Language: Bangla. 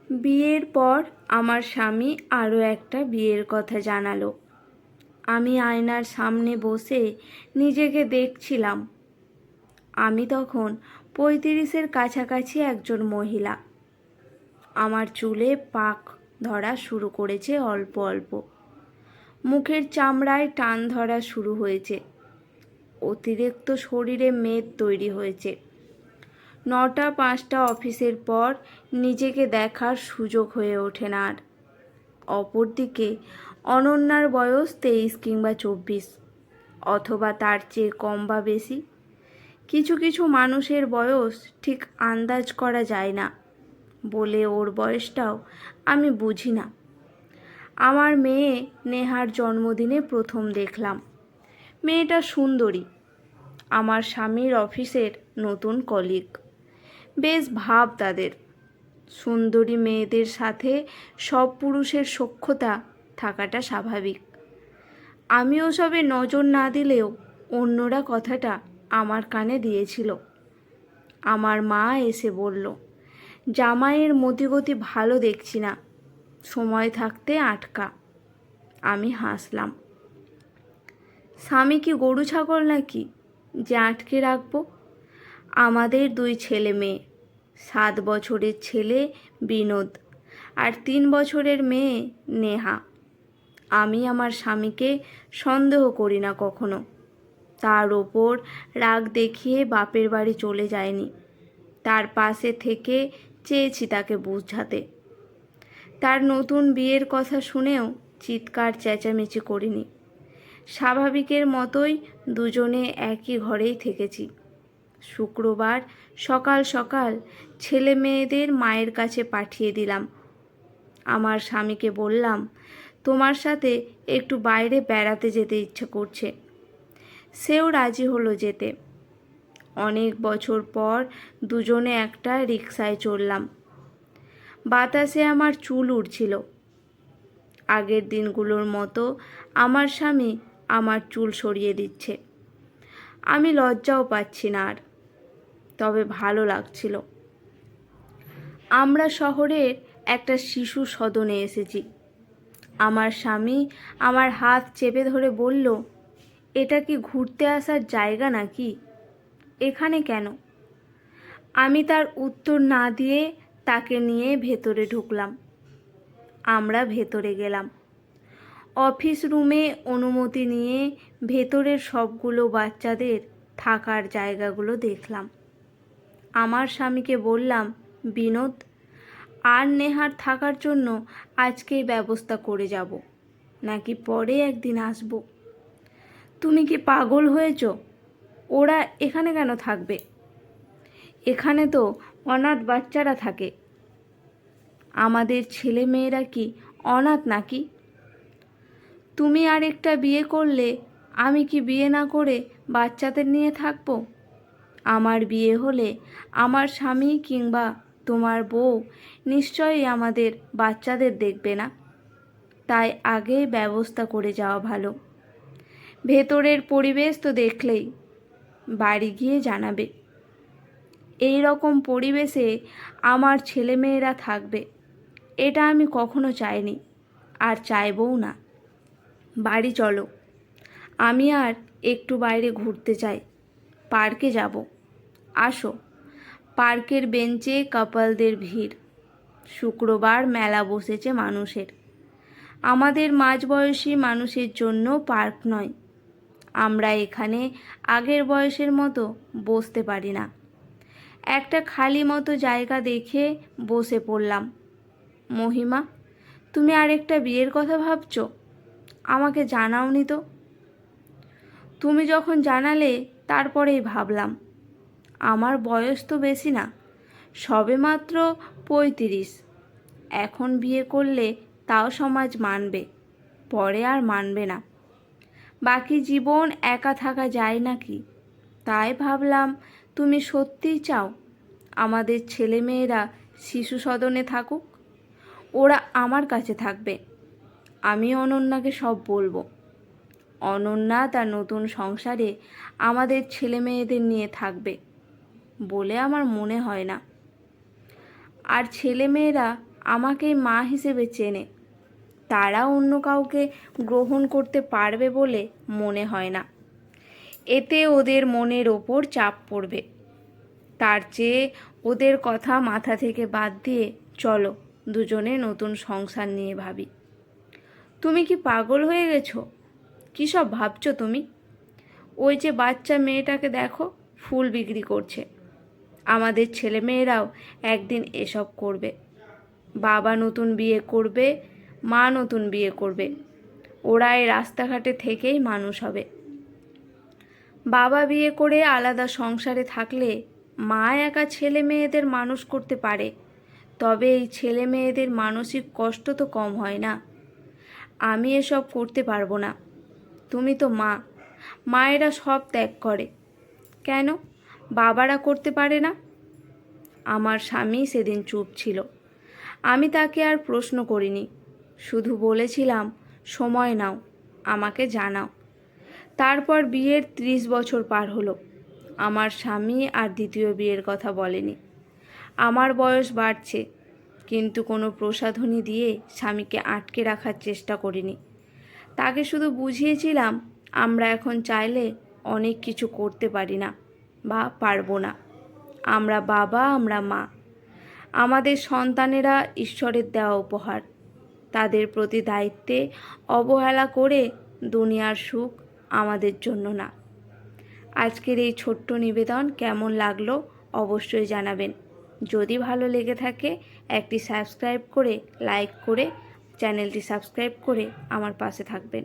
বিয়ের পর আমার স্বামী আরও একটা বিয়ের কথা জানালো। আমি আয়নার সামনে বসে নিজেকে দেখছিলাম। আমি তখন 35-এর কাছাকাছি একজন মহিলা। আমার চুলে পাক ধরা শুরু করেছে অল্প অল্প, মুখের চামড়ায় টান ধরা শুরু হয়েছে, অতিরিক্ত শরীরে মেদ তৈরি হয়েছে। 9টা-5টা অফিসের পর নিজেকে দেখার সুযোগ হয়ে ওঠে না আর। অপরদিকে অনন্যার বয়স 23 কিংবা 24, অথবা তার চেয়ে কম বা বেশি। কিছু কিছু মানুষের বয়স ঠিক আন্দাজ করা যায় না বলে ওর বয়সটাও আমি বুঝি না। আমার মেয়ে নেহার জন্মদিনে প্রথম দেখলাম। মেয়েটা সুন্দরী, আমার স্বামীর অফিসের নতুন কলিগ। বেশ ভাব তাদের। সুন্দরী মেয়েদের সাথে সব পুরুষের সখ্যতা থাকাটা স্বাভাবিক। আমিও সবে নজর না দিলেও অন্যরা কথাটা আমার কানে দিয়েছিল। আমার মা এসে বলল, জামাইয়ের মতিগতি ভালো দেখছি না, সময় থাকতে আটকা। আমি হাসলাম। স্বামী কি গরু ছাগল নাকি যে আটকে রাখবো? আমাদের 2 ছেলে মেয়ে, 7 বছরের ছেলে বিনোদ আর 3 বছরের মেয়ে নেহা। আমি আমার স্বামীকে সন্দেহ করি না কখনো। তার ওপর রাগ দেখিয়ে বাপের বাড়ি চলে যায়নি। তার পাশে থেকে চেয়েছি তাকে বোঝাতে। তার নতুন বিয়ের কথা শুনেও চিৎকার চেঁচামেচি করিনি। স্বাভাবিকের মতোই দুজনে একই ঘরেই থেকেছি। শুক্রবার সকাল সকাল ছেলে মেয়েদের মায়ের কাছে পাঠিয়ে দিলাম। আমার স্বামীকে বললাম, তোমার সাথে একটু বাইরে বেড়াতে যেতে ইচ্ছে করছে। সেও রাজি হলো যেতে। অনেক বছর পর দুজনে একটা রিকশায় চড়লাম। বাতাসে আমার চুল উড়ছিল। আগের দিনগুলোর মতো আমার স্বামী আমার চুল সরিয়ে দিচ্ছে। আমি লজ্জাও পাচ্ছি না আর, তবে ভালো লাগছিল। আমরা শহরের একটা শিশু সদনে এসেছি। আমার স্বামী আমার হাত চেপে ধরে বলল, এটা কি ঘুরতে আসার জায়গা নাকি? এখানে কেন? আমি তার উত্তর না দিয়ে তাকে নিয়ে ভেতরে ঢুকলাম। আমরা ভেতরে গেলাম। অফিস রুমে অনুমতি নিয়ে ভেতরের সবগুলো বাচ্চাদের থাকার জায়গাগুলো দেখলাম। আমার স্বামীকে বললাম, বিনোদ আর নেহার থাকার জন্য আজকেই ব্যবস্থা করে যাব, নাকি পরে একদিন আসব? তুমি কি পাগল হয়েছ? ওরা এখানে কেন থাকবে? এখানে তো অনাথ বাচ্চারা থাকে। আমাদের ছেলে মেয়েরা কি অনাথ নাকি? তুমি আরেকটা বিয়ে করলে আমি কি বিয়ে না করে বাচ্চাদের নিয়ে থাকবো? আমার বিয়ে হলে আমার স্বামী কিংবা তোমার বউ নিশ্চয়ই আমাদের বাচ্চাদের দেখবে না। তাই আগেই ব্যবস্থা করে যাওয়া ভালো। ভেতরের পরিবেশ তো দেখলেই, বাড়ি গিয়ে জানাবে। এই রকম পরিবেশে আমার ছেলেমেয়েরা থাকবে, এটা আমি কখনো চাইনি, আর চাইবও না। বাড়ি চলো। আমি আর একটু বাইরে ঘুরতে চাই। পার্কে যাব। আসো। পার্কের বেঞ্চে কাপলদের ভিড়। শুক্রবার মেলা বসেছে মানুষের। আমাদের মাঝবয়সী মানুষের জন্য পার্ক নয়। আমরা এখানে আগের বয়সের মতো বসতে পারি না। একটা খালি মতো জায়গা দেখে বসে পড়লাম। মহিমা, তুমি আরেকটা বিয়ের কথা ভাবছো? আমাকে জানাওনি তো। তুমি যখন জানালে তারপরেই ভাবলাম। আমার বয়স তো বেশি না, সবে মাত্র 35। এখন বিয়ে করলে তাও সমাজ মানবে, পরে আর মানবে না। বাকি জীবন একা থাকা যায় নাকি? তাই ভাবলাম, তুমি সত্যিই চাও আমাদের ছেলেমেয়েরা শিশু সদনে থাকুক? ওরা আমার কাছে থাকবে। আমি অনন্যাকে সব বলবো। অনন্যা তার নতুন সংসারে আমাদের ছেলে মেয়েদের নিয়ে থাকবে বলে আমার মনে হয় না। আর ছেলেমেয়েরা আমাকেই মা হিসেবে চেনে, তারা অন্য কাউকে গ্রহণ করতে পারবে বলে মনে হয় না। এতে ওদের মনের ওপর চাপ পড়বে। তার চেয়ে ওদের কথা মাথা থেকে বাদ দিয়ে চলো দুজনে নতুন সংসার নিয়ে ভাবি। তুমি কি পাগল হয়ে গেছো? কী সব ভাবছো তুমি? ওই যে বাচ্চা মেয়েটাকে দেখো, ফুল বিক্রি করছে। আমাদের ছেলেমেয়েরাও একদিন এসব করবে। বাবা নতুন বিয়ে করবে, মা নতুন বিয়ে করবে। ওরা এই রাস্তাঘাটে থেকেই মানুষ হবে। বাবা বিয়ে করে আলাদা সংসারে থাকলে মা একা ছেলে মেয়েদের মানুষ করতে পারে, তবে এই ছেলে মেয়েদের মানসিক কষ্ট তো কম হয় না। আমি এসব করতে পারবো না। তুমি তো মা, মায়েরা সব ত্যাগ করে, কেন বাবারা করতে পারে না? আমার স্বামী সেদিন চুপ ছিল। আমি তাকে আর প্রশ্ন করিনি, শুধু বলেছিলাম সময় নাও, আমাকে জানাও। তারপর বিয়ের 30 বছর পার হলো। আমার স্বামী আর দ্বিতীয় বিয়ের কথা বলেনি। আমার বয়স বাড়ছে, কিন্তু কোনো প্রসাধনী দিয়ে স্বামীকে আটকে রাখার চেষ্টা করিনি। তাকে শুধু বুঝিয়েছিলাম আমরা এখন চাইলে অনেক কিছু করতে পারি না বা পারবো না। আমরা বাবা, আমরা মা। আমাদের সন্তানেরা ঈশ্বরের দেওয়া উপহার। তাদের প্রতি দায়িত্বে অবহেলা করে দুনিয়ার সুখ আমাদের জন্য না। আজকের এই ছোট্ট নিবেদন কেমন লাগলো অবশ্যই জানাবেন। যদি ভালো লেগে থাকে একটি সাবস্ক্রাইব করে, লাইক করে, চ্যানেলটি সাবস্ক্রাইব করে আমার পাশে থাকবেন।